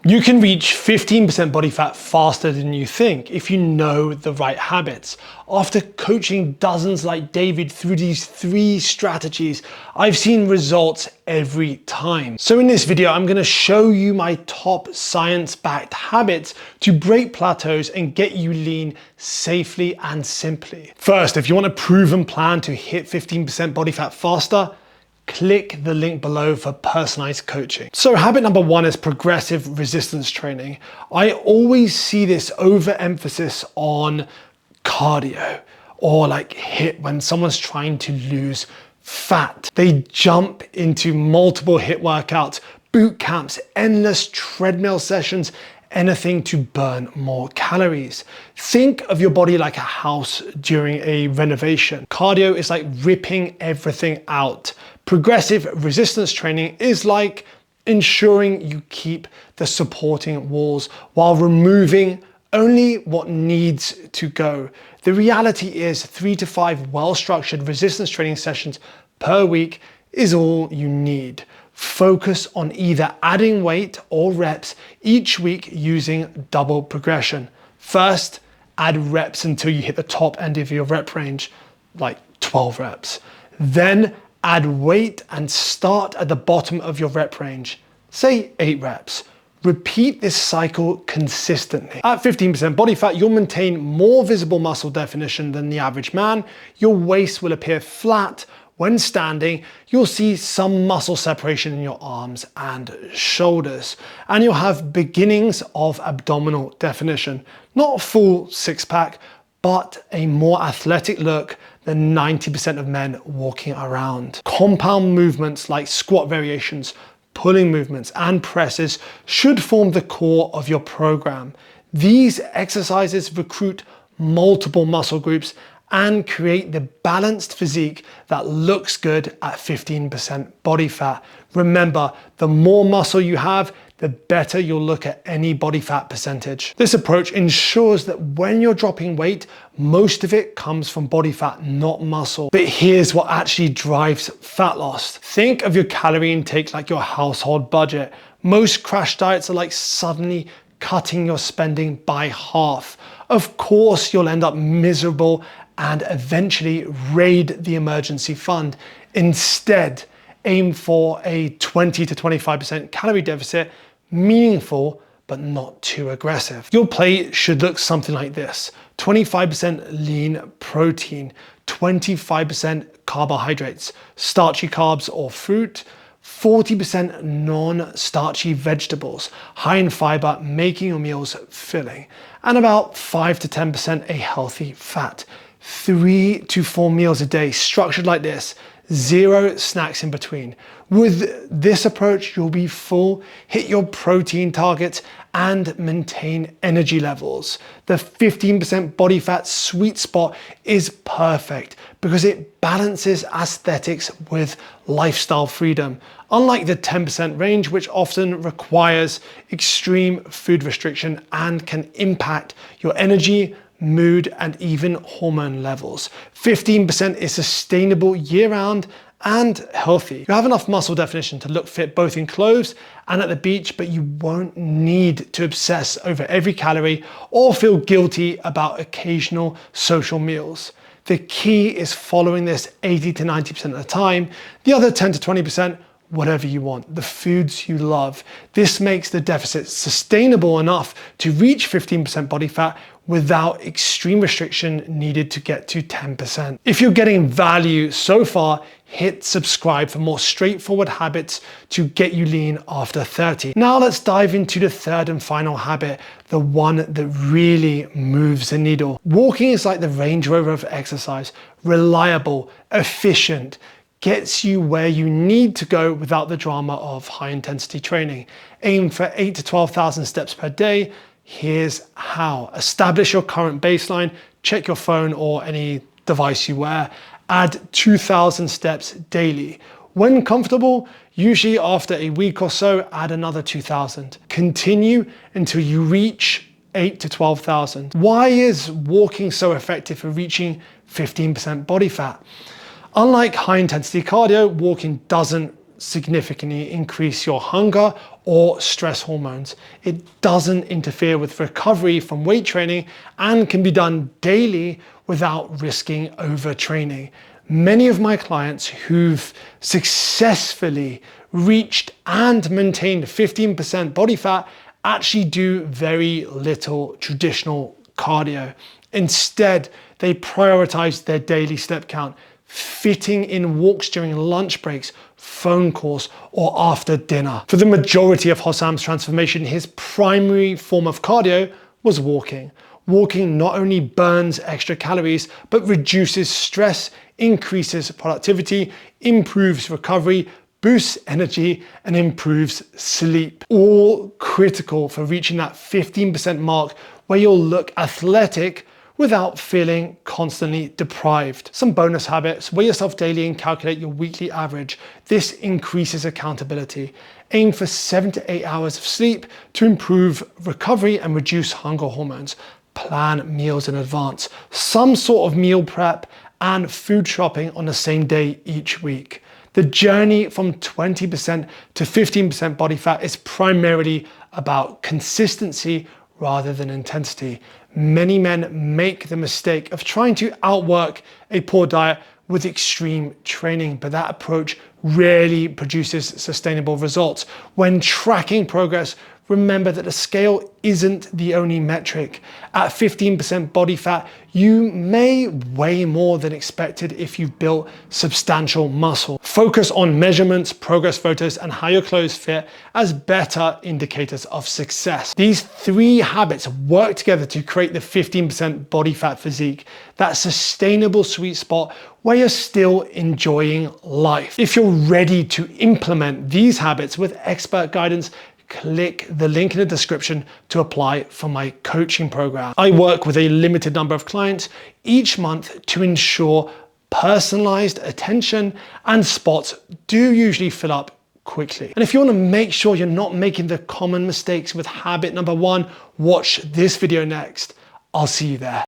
You can reach 15% body fat faster than you think if you know the right habits. After coaching dozens like David through these 3 strategies, I've seen results every time. So in this video, I'm gonna show you my top science-backed habits to break plateaus and get you lean safely and simply. First, if you want a proven plan to hit 15% body fat faster, click the link below for personalized coaching. So habit number 1 is progressive resistance training. I always see this overemphasis on cardio or like HIIT when someone's trying to lose fat. They jump into multiple HIIT workouts, boot camps, endless treadmill sessions, anything to burn more calories. Think of your body like a house during a renovation. Cardio is like ripping everything out. Progressive resistance training is like ensuring you keep the supporting walls while removing only what needs to go. The reality is 3 to 5 well-structured resistance training sessions per week is all you need. Focus on either adding weight or reps each week using double progression. First, add reps until you hit the top end of your rep range, like 12 reps. Then add weight and start at the bottom of your rep range, say 8 reps. Repeat this cycle consistently. At 15% body fat, you'll maintain more visible muscle definition than the average man. Your waist will appear flat. When standing, you'll see some muscle separation in your arms and shoulders, and you'll have beginnings of abdominal definition. Not a full 6-pack, but a more athletic look than 90% of men walking around. Compound movements like squat variations, pulling movements, and presses should form the core of your program. These exercises recruit multiple muscle groups and create the balanced physique that looks good at 15% body fat. Remember, the more muscle you have, the better you'll look at any body fat percentage. This approach ensures that when you're dropping weight, most of it comes from body fat, not muscle. But here's what actually drives fat loss. Think of your calorie intake like your household budget. Most crash diets are like suddenly cutting your spending by half. Of course, you'll end up miserable and eventually raid the emergency fund. Instead, aim for a 20 to 25% calorie deficit, meaningful, but not too aggressive. Your plate should look something like this: 25% lean protein, 25% carbohydrates, starchy carbs or fruit, 40% non-starchy vegetables, high in fiber, making your meals filling, and about 5 to 10% a healthy fat. 3 to 4 meals a day structured like this, 0 snacks in between. With this approach, you'll be full, hit your protein targets, and maintain energy levels. The 15% body fat sweet spot is perfect because it balances aesthetics with lifestyle freedom. Unlike the 10% range, which often requires extreme food restriction and can impact your energy, mood, and even hormone levels. 15% is sustainable year-round and healthy. You have enough muscle definition to look fit both in clothes and at the beach, but you won't need to obsess over every calorie or feel guilty about occasional social meals. The key is following this 80 to 90% of the time. The other 10 to 20%, whatever you want, the foods you love. This makes the deficit sustainable enough to reach 15% body fat without extreme restriction needed to get to 10%. If you're getting value so far, hit subscribe for more straightforward habits to get you lean after 30. Now let's dive into the third and final habit, the one that really moves the needle. Walking is like the Range Rover of exercise: reliable, efficient, gets you where you need to go without the drama of high intensity training. Aim for 8 to 12,000 steps per day. Here's how. Establish your current baseline, check your phone or any device you wear, add 2,000 steps daily. When comfortable, usually after a week or so, add another 2,000. Continue until you reach 8 to 12,000. Why is walking so effective for reaching 15% body fat? Unlike high intensity cardio, walking doesn't significantly increase your hunger or stress hormones. It doesn't interfere with recovery from weight training and can be done daily without risking overtraining. Many of my clients who've successfully reached and maintained 15% body fat actually do very little traditional cardio. Instead, they prioritize their daily step count, fitting in walks during lunch breaks, phone calls, or after dinner. For the majority of Hossam's transformation, his primary form of cardio was walking. Walking not only burns extra calories, but reduces stress, increases productivity, improves recovery, boosts energy, and improves sleep. All critical for reaching that 15% mark where you'll look athletic without feeling constantly deprived. Some bonus habits: weigh yourself daily and calculate your weekly average. This increases accountability. Aim for 7 to 8 hours of sleep to improve recovery and reduce hunger hormones. Plan meals in advance. Some sort of meal prep and food shopping on the same day each week. The journey from 20% to 15% body fat is primarily about consistency rather than intensity. Many men make the mistake of trying to outwork a poor diet with extreme training, but that approach rarely produces sustainable results. When tracking progress, remember that the scale isn't the only metric. At 15% body fat, you may weigh more than expected if you've built substantial muscle. Focus on measurements, progress photos, and how your clothes fit as better indicators of success. These 3 habits work together to create the 15% body fat physique, that sustainable sweet spot where you're still enjoying life. If you're ready to implement these habits with expert guidance, click the link in the description to apply for my coaching program. I work with a limited number of clients each month to ensure personalized attention, and spots do usually fill up quickly. And if you want to make sure you're not making the common mistakes with habit number 1, watch this video next. I'll see you there.